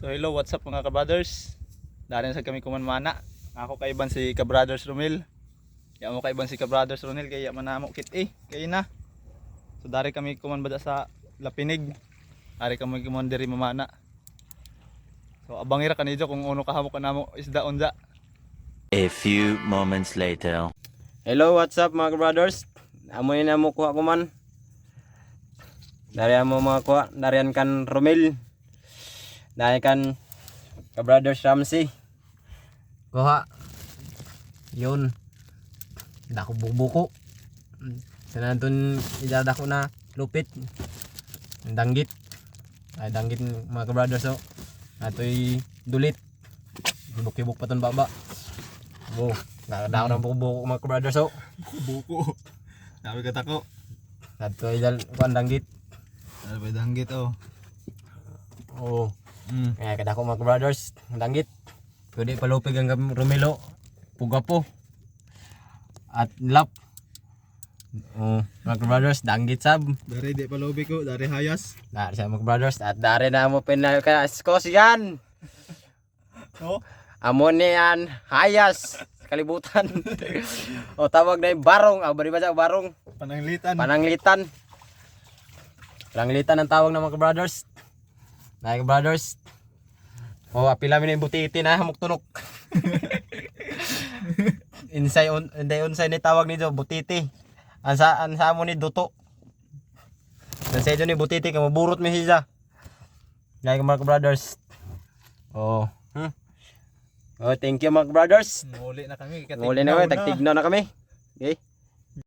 So hello, what's up mga ka-brothers? Darin sa kami kumanmana. Ako kaiban si ka-brothers Romel. Ya mo kaiban si ka-brothers Ronel kaya manamo kit kay na. So dari kami kumanbada sa Lapinig. Dari kami kuman diri mamana. So abangira kanidyo kung uno kahamo kanamo isda unza. A few moments later. Hello, what's up mga brothers? Amoy na mo kuha ko man. Dari mo mga kuha, darian kan Romel. Dari kan ka brothers Ramsey. Kuha. Yun. Dako bubuko. Sana dun idada ko na lupit. Danggit. Ay danggit mga ka brothers so. Atoy dulit. Bukibuk pa ton baba. Oh, nakadaw na buko mga ka-brothers so. Buko. Sabi ka tako. Atoy dal kuan danggit. Sabi danggit oh. Oh. Kaya kada ko mga ka-brothers, danggit. Pwede palupig ang Romelo. Puga po. At lap. Oh, mga ka-brothers, danggit sab. Dari di palobi ko, dari hayas. Dari sa mga ka-brothers at dari na mo pinal ka skos yan. Oh. Amon yan, hayas, kalibutan. O tawag na yung barong, bari ba sa barong? Pananglitan. Pananglitan. Pananglitan ang tawag ng mga brothers. Na brothers. O apila mi yung butiti na hamok tunok. Unsay ni tawag nito butiti. Ansa mo ni duto. Unsay ni butiti kay maburot mi siya. Na mga brothers. Oh. Oh, thank you mga brothers. Muli na kami. Muli na kami, tagtignaw na kami. Okay.